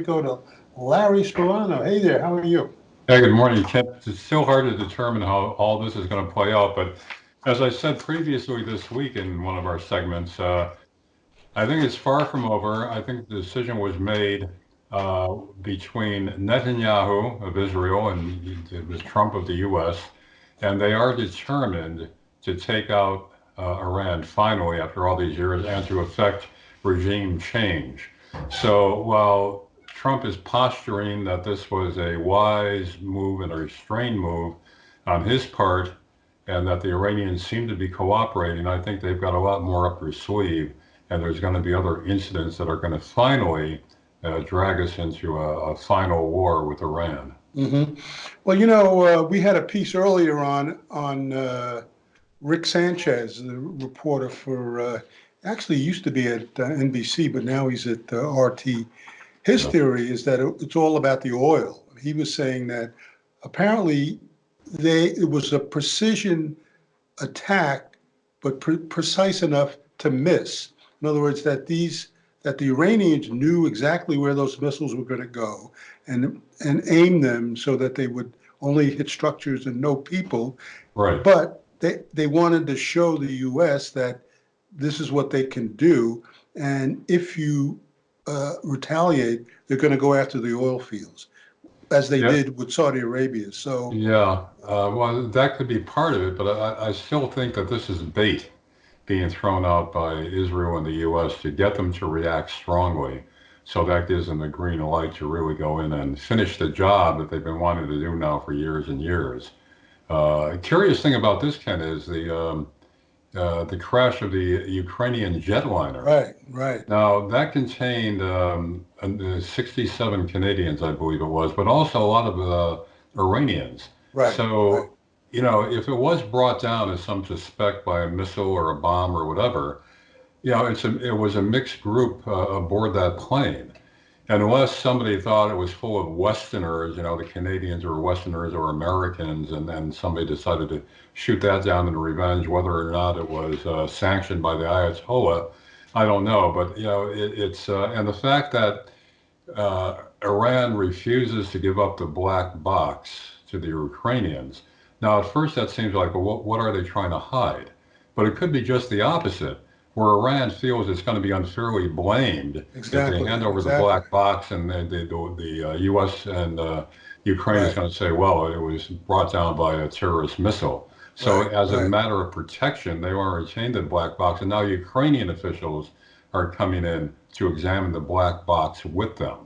go to Larry Sparano. Hey there, how are you? Hey, good morning, Kent. It's still hard to determine how all this is going to play out, but as I said previously this week in one of our segments, I think it's far from over. I think the decision was made between Netanyahu of Israel and it was Trump of the U.S., and they are determined to take out Iran finally after all these years and to effect regime change. So while Trump is posturing that this was a wise move and a restrained move on his part, and that the Iranians seem to be cooperating, I think they've got a lot more up their sleeve, and there's going to be other incidents that are going to finally drag us into a final war with Iran. hmm Well, we had a piece earlier on Rick Sanchez, the reporter for actually he used to be at NBC, but now he's at RT. His Yeah. theory is that it's all about the oil. He was saying that apparently it was a precision attack, but precise enough to miss. In other words, that the Iranians knew exactly where those missiles were going to go, and aim them so that they would only hit structures and no people. Right. But they wanted to show the U.S. that this is what they can do, and if you retaliate, they're going to go after the oil fields, as they Yeah. did with Saudi Arabia. So, Yeah. Well, that could be part of it, but I still think that this is bait being thrown out by Israel and the U.S. to get them to react strongly. So that gives them the green light to really go in and finish the job that they've been wanting to do now for years and years. Curious thing about this, Ken, is the crash of the Ukrainian jetliner. right, right, Now, that contained 67 Canadians, I believe it was, but also a lot of Iranians. right, right. So, if it was brought down as some suspect by a missile or a bomb or whatever, it was a mixed group aboard that plane. And unless somebody thought it was full of Westerners, the Canadians were Westerners or Americans, and then somebody decided to shoot that down in revenge, whether or not it was sanctioned by the Ayatollah, I don't know. But, and the fact that Iran refuses to give up the black box to the Ukrainians. Now, at first, that seems like, well, what are they trying to hide? But it could be just the opposite, where Iran feels it's going to be unfairly blamed if they Exactly, hand over the exactly. black box, and the U.S. and Ukraine is Right, going to say, well, it was brought down by a terrorist missile. So, right, as a right, matter of protection, they want to retain the black box, and now Ukrainian officials are coming in to examine the black box with them.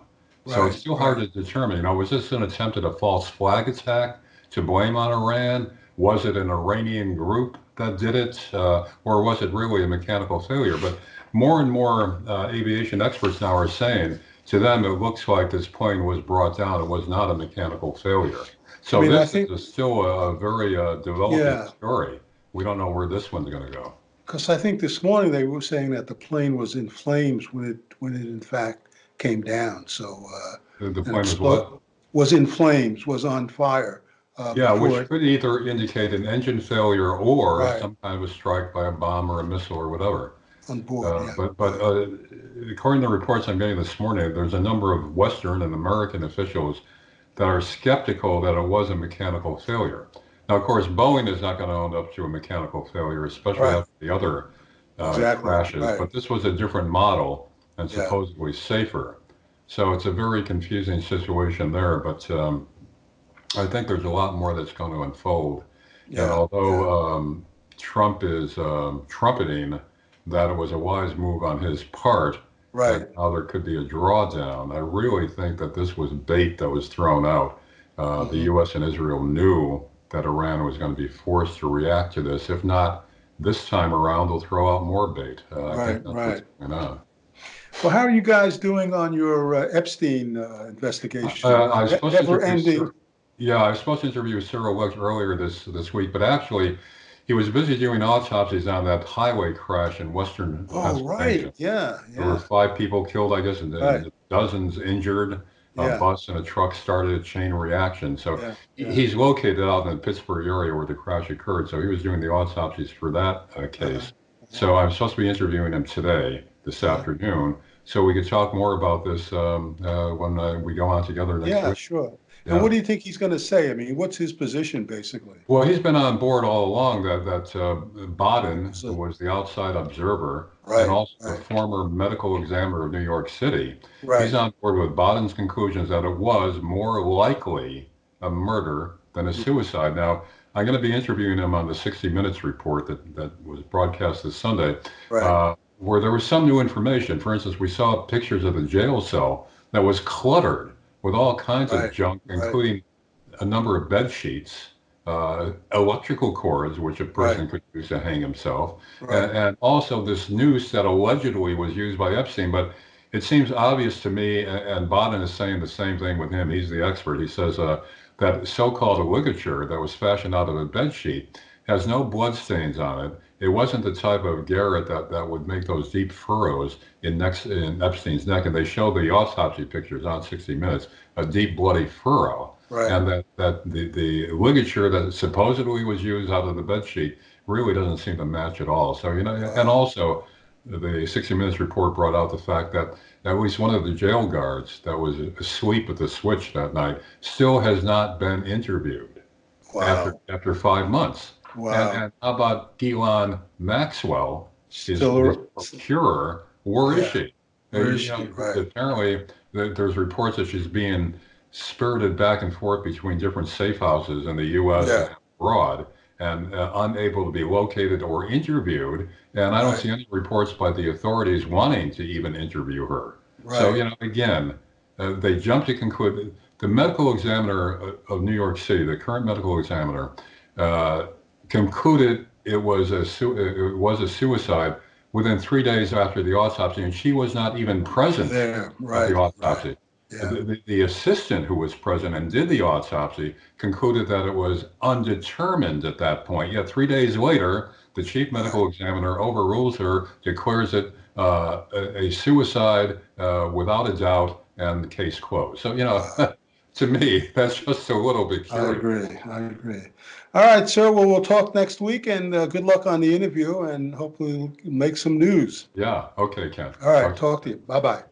So it's right, still hard right. to determine, was this an attempt at a false flag attack to blame on Iran? Was it an Iranian group that did it? Or was it really a mechanical failure? But more and more aviation experts now are saying to them, it looks like this plane was brought down. It was not a mechanical failure. I So mean, I this think, is still a very developing yeah, story. We don't know where this one's going to go. because I think this morning they were saying that the plane was in flames when it in fact came down. So The an plane was what? explode was in flames, was on fire Yeah, before which it. could either indicate an engine failure or Right, some kind of a strike by a bomb or a missile or whatever. on board. Yeah, But right. according to reports I'm getting this morning, there's a number of Western and American officials that are skeptical that it was a mechanical failure. Now, of course, Boeing is not going to own up to a mechanical failure, especially Right, after the other exactly. crashes. Right. But this was a different model and Yeah. supposedly safer. So it's a very confusing situation there. But I think there's a lot more that's going to unfold. And Yeah. Yeah. although Trump is trumpeting that it was a wise move on his part, and Right. how there could be a drawdown, I really think that this was bait that was thrown out. The hmm U.S. and Israel knew that Iran was going to be forced to react to this. If not, this time around, they'll throw out more bait. I think Right. that's what's Right. going on. Well, how are you guys doing on your Epstein investigation? I was supposed to Never interview ending. Yeah, I was supposed to interview Cyril Wex earlier this week, but actually, he was busy doing autopsies on that highway crash in western Oh, right. Pennsylvania. Yeah. There were Yeah. 5 people killed, I guess, and, Right. and dozens injured. A Yeah. bus and a truck started a chain reaction. So Yeah. Yeah. he's located out in the Pittsburgh area where the crash occurred. So he was doing the autopsies for that Uh-huh. case. Uh-huh. So I'm supposed to be interviewing him today, this Uh-huh. afternoon. so we could talk more about this when we go on together next Yeah, week. sure. And what Yeah. do you think he's going to say? I mean, what's his position basically? Well, he's been on board all along that Baden So, was the outside observer and right, also the right, former medical examiner of New York City. He's right. on board with Baden's conclusions that it was more likely a murder than a suicide. Now, I'm going to be interviewing him on the 60 Minutes report that was broadcast this Sunday, Right, where there was some new information. For instance, we saw pictures of the jail cell that was cluttered with all kinds of right, junk, right, including a number of bed sheets, electrical cords, which a right, person could use to hang himself, right. and also this noose that allegedly was used by Epstein. But it seems obvious to me, and Baden is saying the same thing with him. He's the expert. He says that so-called ligature that was fashioned out of a bed sheet has no blood stains on it. It wasn't the type of Garrett that would make those deep furrows in Epstein's neck. And they show the autopsy pictures on 60 Minutes, a deep bloody furrow. Right. And that the ligature that supposedly was used out of the bed sheet really doesn't seem to match at all. So, and Wow. also the 60 Minutes report brought out the fact that at least one of the jail guards that was asleep at the switch that night still has not been interviewed Wow. after 5 months. Wow. And how about Ghislaine Maxwell, his Still, procurer? Where is yeah. she? Where is she? Right. Apparently there's reports that she's being spirited back and forth between different safe houses in the U.S. and Yeah. abroad, and unable to be located or interviewed. And I don't Right. see any reports by the authorities wanting to even interview her. So, Right. again, they jump to conclude. The medical examiner of New York City, the current medical examiner, uh, concluded it was a suicide within 3 days after the autopsy, and she was not even present There. at the Right. Right. autopsy. Yeah. The assistant who was present and did the autopsy concluded that it was undetermined at that point. Yet 3 days later, the chief Right. medical examiner overrules her, declares it a suicide without a doubt, and the case closed. So, Wow. to me, that's just a little bit I curious. agree. I agree. All right, sir. Well, we'll talk next week, and good luck on the interview, and hopefully we'll make some news. Yeah. Okay, Ken. All right. Talk Talk to you. Bye-bye.